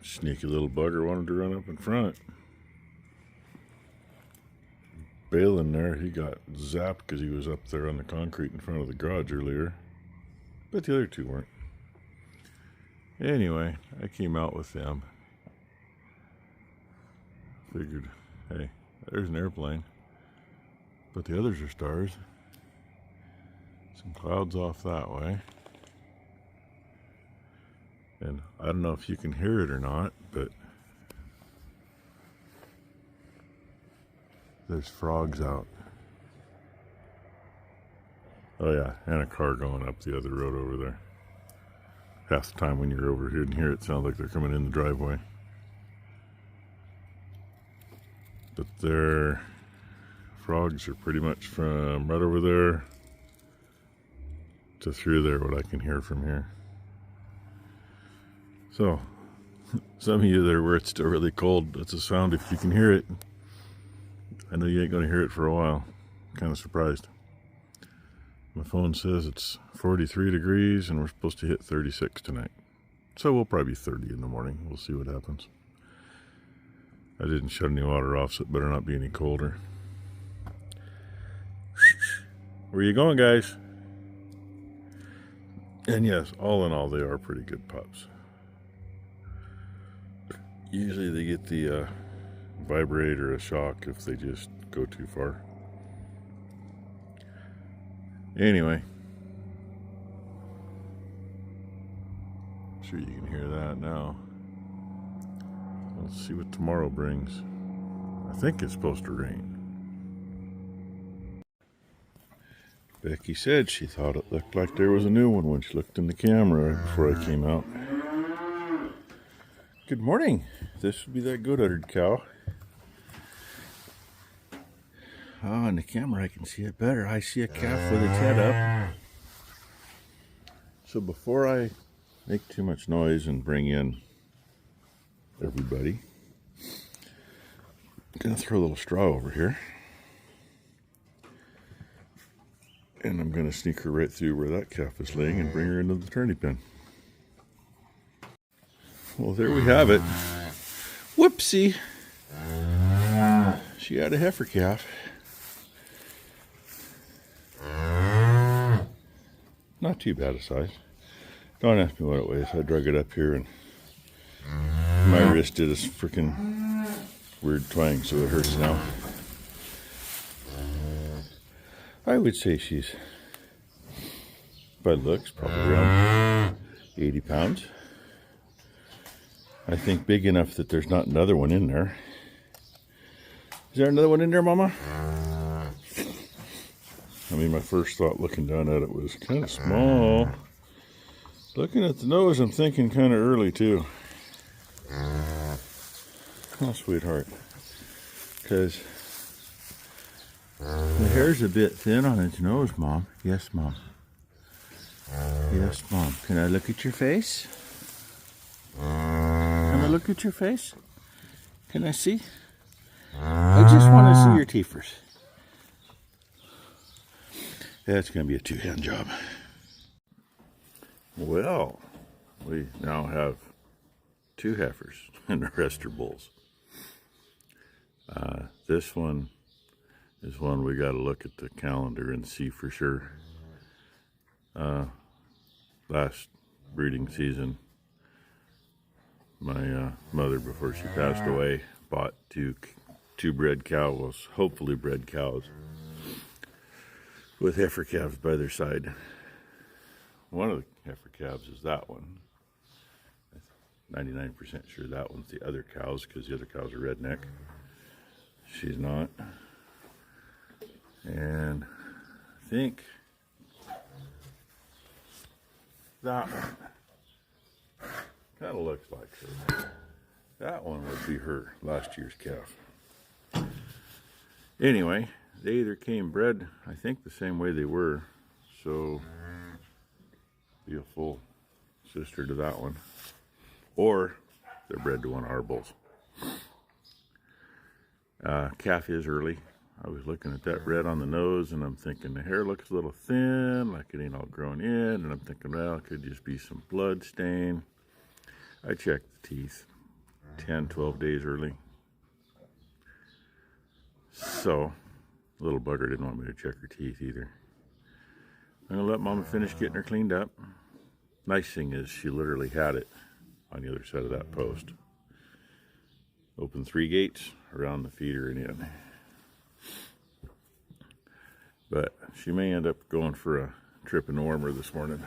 Sneaky little bugger wanted to run up in front. Balin there, he got zapped because he was up there on the concrete in front of the garage earlier. But the other two weren't. Anyway, I came out with them. Figured, hey, there's an airplane. But the others are stars. Some clouds off that way. And I don't know if you can hear it or not, but there's frogs out. Oh yeah, and a car going up the other road over there. Half the time when you're over here and hear it, sounds like they're coming in the driveway. But their frogs are pretty much from right over there to through there, what I can hear from here. So, some of you there where it's still really cold, that's a sound if you can hear it. I know you ain't going to hear it for a while. Kind of surprised. My phone says it's 43 degrees and we're supposed to hit 36 tonight. So we'll probably be 30 in the morning. We'll see what happens. I didn't shut any water off, so it better not be any colder. Where you going, guys? And yes, all in all, they are pretty good pups. Usually they get the vibrate or a shock if they just go too far. Anyway, I'm sure you can hear that now. Let's see what tomorrow brings. I think it's supposed to rain. Becky said she thought it looked like there was a new one when she looked in the camera before I came out. Good morning. This would be that good-uddered cow. Oh, on the camera I can see it better. I see a calf with its head up. So before I make too much noise and bring in everybody, I'm going to throw a little straw over here. And I'm going to sneak her right through where that calf is laying and bring her into the turning pen. Well, there we have it. Whoopsie. She had a heifer calf. Not too bad a size. Don't ask me what it weighs. I drug it up here and my wrist did a freaking weird twang, so it hurts now. I would say she's, by looks, probably around 80 pounds. I think big enough that there's not another one in there. Is there another one in there, Mama? I mean, my first thought looking down at it was kind of small. Looking at the nose, I'm thinking kind of early, too. Oh, sweetheart. Because the hair's a bit thin on its nose, Mom. Yes, Mom. Yes, Mom. Can I look at your face? Can I look at your face? Can I see? I just want to see your teethers. That's going to be a two-hand job. Well, we now have two heifers and the rest are bulls. This one is one we got to look at the calendar and see for sure. Last breeding season, my mother, before she passed away, bought two bred cows, hopefully bred cows, with heifer calves by their side. One of the heifer calves is that one. 99% sure that one's the other cows, because the other cows are redneck. She's not. And I think that one kind of looks like her. That one would be her, last year's calf. Anyway, they either came bred, I think the same way they were, so be a full sister to that one, or they're bred to one of our bulls. Calf is early. I was looking at that red on the nose and I'm thinking the hair looks a little thin, like it ain't all grown in, and I'm thinking, well, it could just be some blood stain. I checked the teeth. 10, 12 days early. So, little bugger didn't want me to check her teeth either. I'm gonna let Mama finish getting her cleaned up. Nice thing is she literally had it on the other side of that post. Open 3 gates around the feeder and in. But she may end up going for a trip in the warmer this morning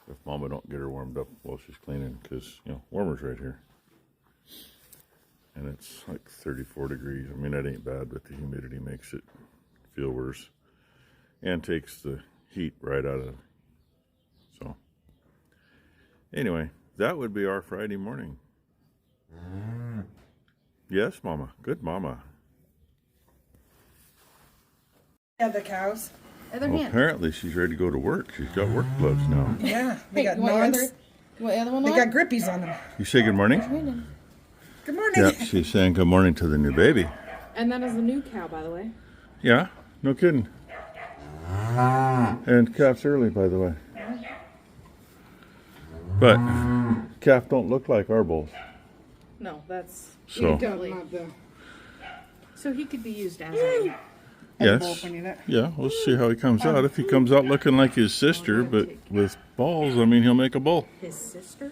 if Mama don't get her warmed up while she's cleaning, because you know, warmer's right here. And it's like 34 degrees. I mean, that ain't bad, but the humidity makes it feel worse and takes the heat right out of it. So anyway, that would be our Friday morning. Yes, Mama. Good Mama. Yeah, the cows. Well, apparently she's ready to go to work. She's got work gloves now. Yeah, they got you want nons. the other one They on? got grippies on them. You say good morning? Good morning. Yeah, she's saying good morning to the new baby. And that is the new cow, by the way. Yeah, no kidding. And calf's early, by the way. But calf don't look like our bulls. No, that's So so he could be used as a yes, yeah. We'll see how he comes out. If he comes out looking like his sister, but with balls, I mean, he'll make a bull. his sister.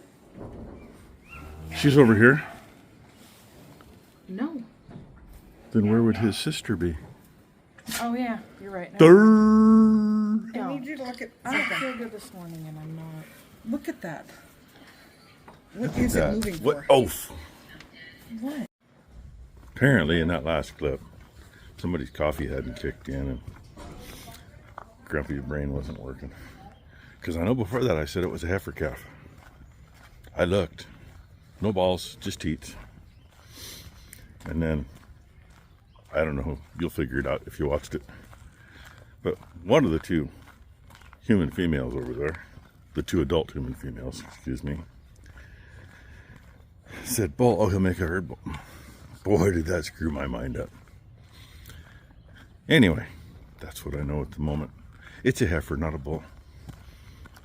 She's over here. No. Then where would his sister be? Oh yeah, you're right. Durr. I need you to look at. I don't feel good this morning, and I'm not. Look at that. What is it moving What? for? Oh. What? Apparently, in that last clip, somebody's coffee hadn't kicked in, and Grumpy's brain wasn't working. Because I know before that I said it was a heifer calf. I looked. No balls, just teats. And then, I don't know, you'll figure it out if you watched it. But one of the 2 human females over there, the 2 adult human females, excuse me, said, bull, oh, he'll make a herd bull. Boy, did that screw my mind up. Anyway, that's what I know at the moment. It's a heifer, not a bull.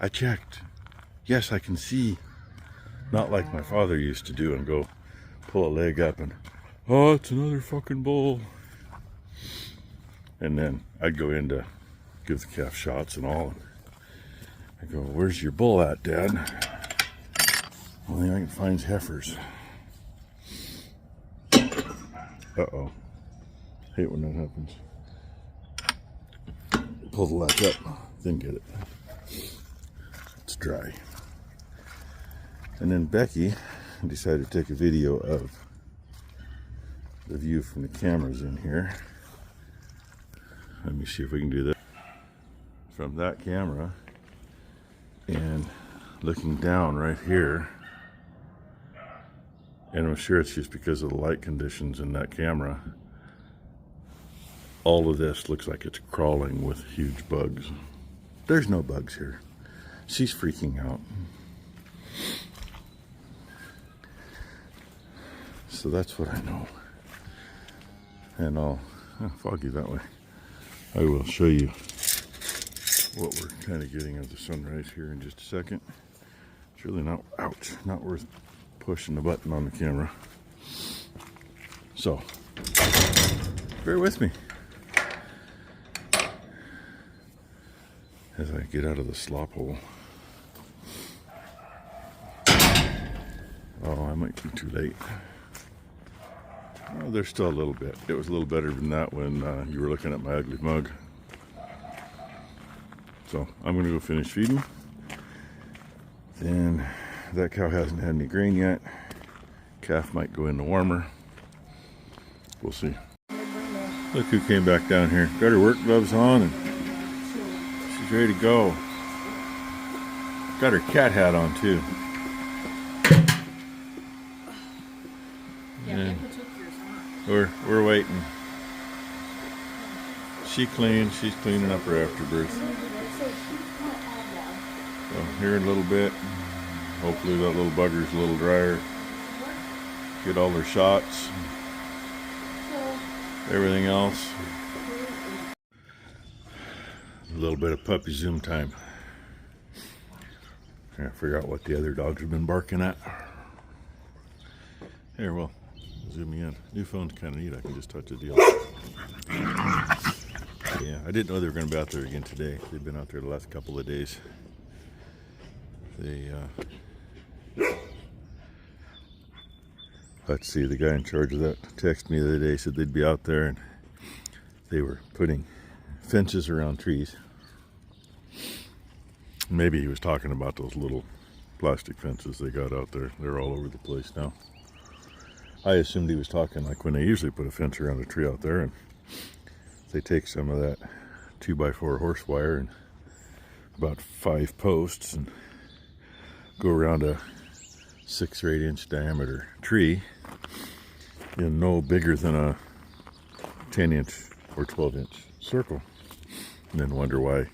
I checked. Yes, I can see. Not like my father used to do and go pull a leg up and, oh, it's another fucking bull. And then I'd go in to give the calf shots and all. I go, where's your bull at, Dad? Only I can find heifers. Uh-oh. Hate when that happens. Pull the latch up, then get it. It's dry. And then Becky decided to take a video of the view from the cameras in here. Let me see if we can do that. From that camera and looking down right here. And I'm sure it's just because of the light conditions in that camera. All of this looks like it's crawling with huge bugs. There's no bugs here. She's freaking out. So that's what I know. And foggy that way. I will show you what we're kind of getting of the sunrise here in just a second. It's really not, ouch, not worth pushing the button on the camera. So, bear with me as I get out of the slop hole. Oh, I might be too late. Oh, there's still a little bit. It was a little better than that when you were looking at my ugly mug. So I'm going to go finish feeding. Then that cow hasn't had any grain yet. Calf might go in the warmer. We'll see. Look who came back down here. Got her work gloves on and she's ready to go. Got her cat hat on too. Yeah, we're waiting. She's cleaning up her afterbirth. So here in a little bit, hopefully that little bugger's a little drier. Get all her shots, everything else. A little bit of puppy zoom time. I figure out what the other dogs have been barking at. Here, well, zoom me in. New phone's kind of neat. I can just touch the deal. Yeah, I didn't know they were going to be out there again today. They've been out there the last couple of days. Let's see, the guy in charge of that texted me the other day, said they'd be out there and they were putting fences around trees. Maybe he was talking about those little plastic fences they got out there. They're all over the place now. I assumed he was talking like when they usually put a fence around a tree out there and they take some of that 2x4 horse wire and about 5 posts and go around a 6 or 8 inch diameter tree in no bigger than a 10 inch or 12 inch circle, and then wonder why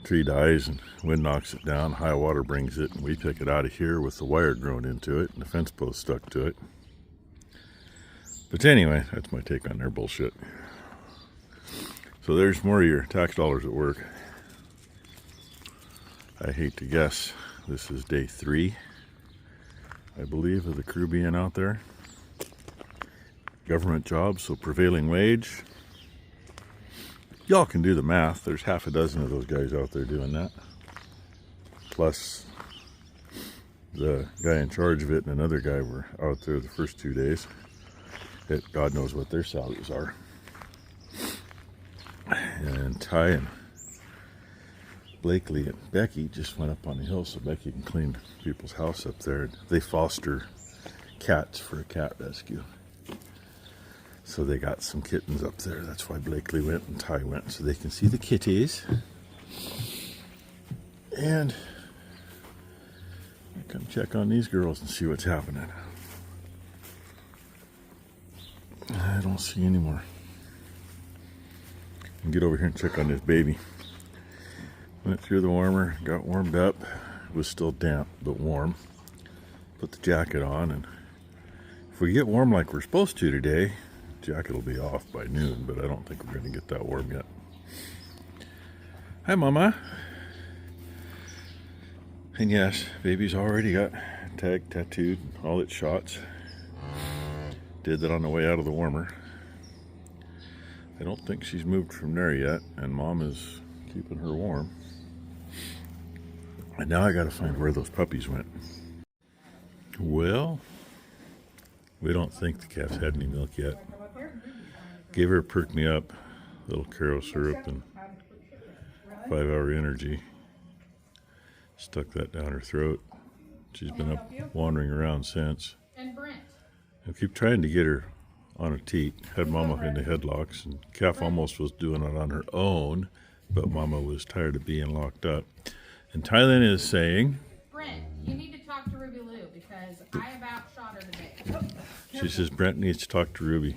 tree dies and wind knocks it down, high water brings it, and we pick it out of here with the wire grown into it and the fence post stuck to it. But anyway, that's my take on their bullshit. So there's more of your tax dollars at work. I hate to guess, this is day 3, I believe, of the crew being out there. Government jobs, so prevailing wage. Y'all can do the math. There's half a dozen of those guys out there doing that. Plus the guy in charge of it and another guy were out there the first 2 days. God knows what their salaries are. And Ty and Blakely and Becky just went up on the hill so Becky can clean people's house up there. They foster cats for a cat rescue. So they got some kittens up there. That's why Blakely went and Ty went, so they can see the kitties. And come check on these girls and see what's happening. I don't see any more. And get over here and check on this baby. Went through the warmer, got warmed up. It was still damp, but warm. Put the jacket on, and if we get warm like we're supposed to today, jacket will be off by noon, but I don't think we're going to get that warm yet. Hi, Mama. And yes, baby's already got tagged, tattooed, all its shots. Did that on the way out of the warmer. I don't think she's moved from there yet, and Mom is keeping her warm. And now I got to find where those puppies went. Well, we don't think the calf's had any milk yet. Gave her a Perk Me Up, little Caro syrup and 5-hour energy. Stuck that down her throat. She's been up wandering around since. I keep trying to get her on a teat. Had Mama in the headlocks, and calf almost was doing it on her own, but Mama was tired of being locked up. And Thailand is saying, Brent, you need to talk to Ruby Lou because I about shot her today. She says Brent needs to talk to Ruby.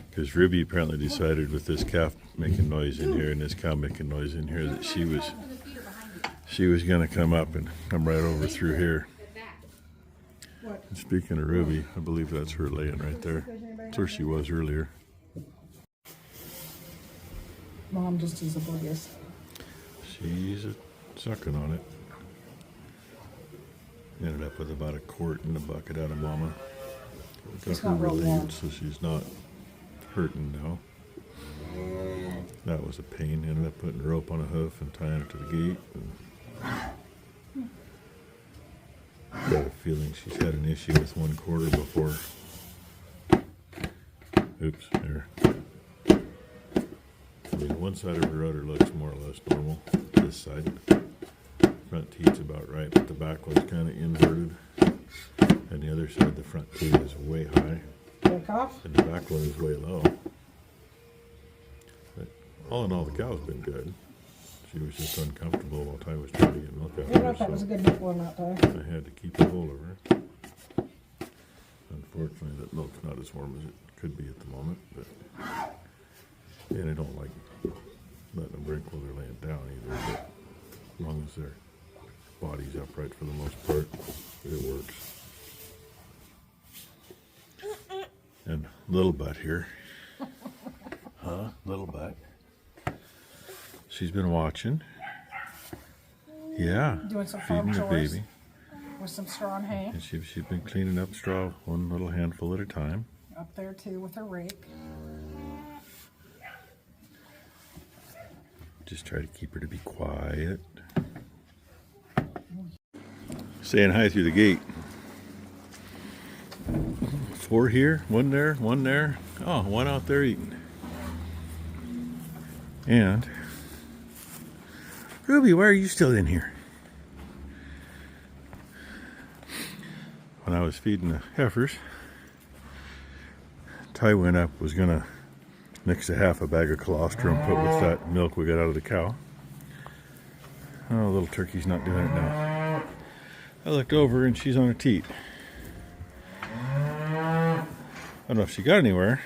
Because Ruby apparently decided with this calf making noise in here and this cow making noise in here that she was going to come up and come right over through here. And speaking of Ruby, I believe that's her laying right there. That's where she was earlier. Mom just is oblivious. She's sucking on it. Ended up with about a quart in the bucket out of Mama. Got her relieved so she's not hurting now. That was a pain. Ended up putting a rope on a hoof and tying it to the gate. And got a feeling she's had an issue with 1/4 before. Oops, there. I mean, one side of her udder looks more or less normal. This side. Front teeth's about right, but the back one's kind of inverted. And the other side, the front teeth is way high. And the back one is way low. But all in all, the cow's been good. She was just uncomfortable while Ty was trying to get milk out of her. That was a good milk one that time. I had to keep a hold of her. Unfortunately, that milk's not as warm as it could be at the moment. But and I don't like letting them drink while they're laying down either. But as long as their body's upright for the most part, it works. And Little Butt here. Huh? Little Butt. She's been watching. Yeah. Doing some feeding farm the chores. baby. with some straw and hay. And she's been cleaning up straw one little handful at a time. Up there too with her rake. Just try to keep her to be quiet. Saying hi through the gate. 4 here, 1 there, 1 there. Oh, 1 out there eating. And Ruby, why are you still in here? When I was feeding the heifers, Ty went up, was gonna mix a half a bag of colostrum, put with that milk we got out of the cow. Oh, little turkey's not doing it now. I looked over and she's on a teat. I don't know if she got anywhere.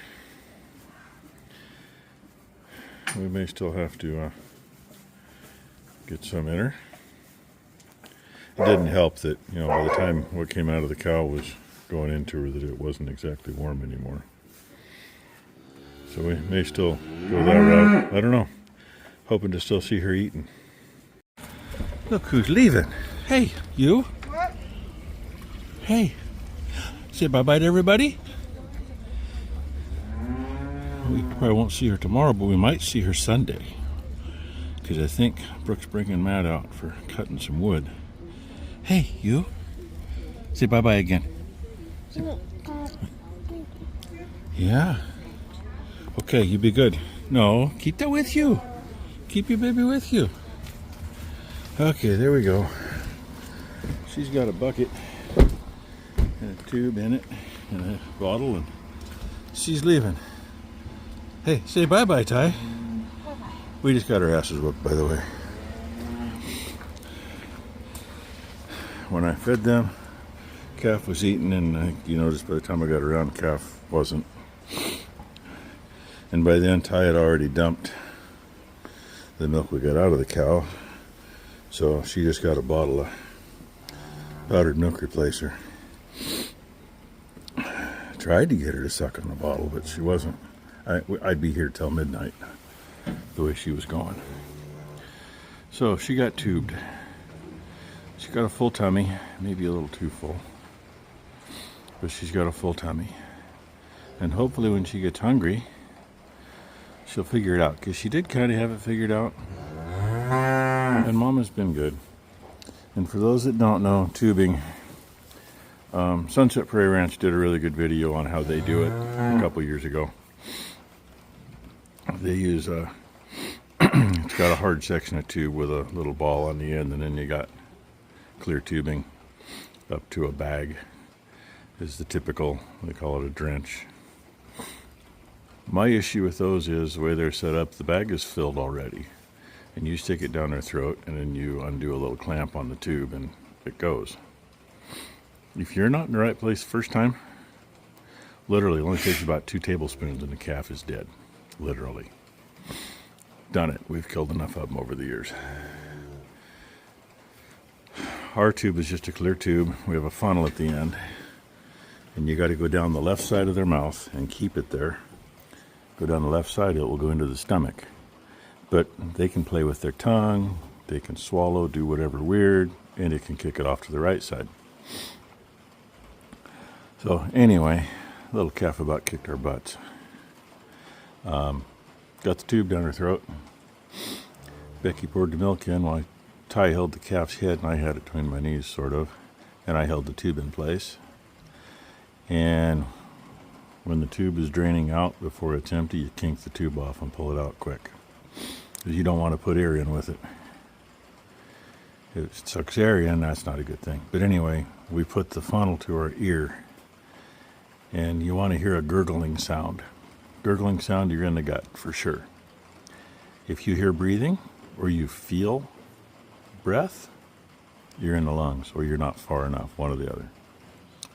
We may still have to get some in her. It didn't help that, you know, by the time what came out of the cow was going into her, that it wasn't exactly warm anymore. So we may still go that route. I don't know. Hoping to still see her eating. Look who's leaving. Hey, you. What? Hey. Say bye-bye to everybody. We probably won't see her tomorrow, but we might see her Sunday. Because I think Brooke's bringing Matt out for cutting some wood. Hey, you. Say bye-bye again. Yeah. Okay, you be good. No, keep that with you. Keep your baby with you. Okay, there we go. She's got a bucket and a tube in it and a bottle, and she's leaving. Hey, say bye-bye, Ty. Bye-bye. We just got our asses whooped, by the way. When I fed them, calf was eating, and you noticed by the time I got around, calf wasn't. And by then, Ty had already dumped the milk we got out of the cow, so she just got a bottle of powdered milk replacer. Tried to get her to suck on the bottle, but she wasn't. I'd be here till midnight, the way she was going. So she got tubed. She got a full tummy, maybe a little too full, but she's got a full tummy. And hopefully when she gets hungry, she'll figure it out, because she did kind of have it figured out. And Mama's been good. And for those that don't know, tubing, Sunset Prairie Ranch did a really good video on how they do it a couple years ago. They use it's got a hard section of tube with a little ball on the end, and then you got clear tubing up to a bag. Is the typical, they call it a drench. My issue with those is the way they're set up, the bag is filled already. And you stick it down their throat, and then you undo a little clamp on the tube, and it goes. If you're not in the right place the first time, literally it only takes about 2 tablespoons and the calf is dead. Literally. Done it. We've killed enough of them over the years. Our tube is just a clear tube. We have a funnel at the end. And you got to go down the left side of their mouth and keep it there. Go down the left side, it will go into the stomach. But they can play with their tongue, they can swallow, do whatever weird, and it can kick it off to the right side. So anyway, little calf about kicked our butts. Got the tube down her throat. Becky poured the milk in while Ty held the calf's head, and I had it between my knees, sort of. And I held the tube in place. And when the tube is draining out before it's empty, you kink the tube off and pull it out quick. Because you don't want to put air in with it. If it sucks air in, that's not a good thing. But anyway, we put the funnel to our ear. And you want to hear a gurgling sound. Gurgling sound, you're in the gut for sure. If you hear breathing or you feel breath, you're in the lungs, or you're not far enough, one or the other.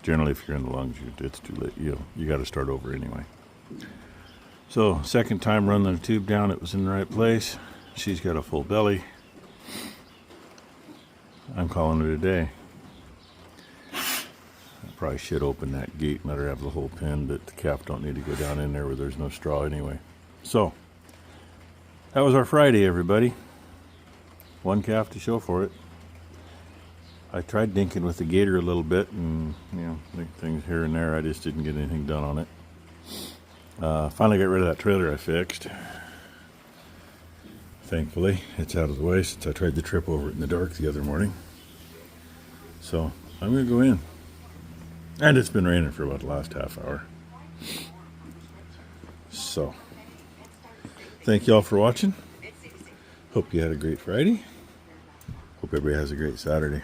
Generally, if you're in the lungs, it's too late. You got to start over anyway. So, second time running the tube down, it was in the right place. She's got a full belly. I'm calling it a day. I probably should open that gate, let her have the whole pen, but the calf don't need to go down in there where there's no straw anyway. So, that was our Friday, everybody. One calf to show for it. I tried dinking with the gator a little bit, and things here and there. I just didn't get anything done on it. Finally got rid of that trailer I fixed. Thankfully, it's out of the way since I tried to trip over it in the dark the other morning. So I'm gonna go in, and it's been raining for about the last half hour. So thank you all for watching. Hope you had a great Friday. Hope everybody has a great Saturday.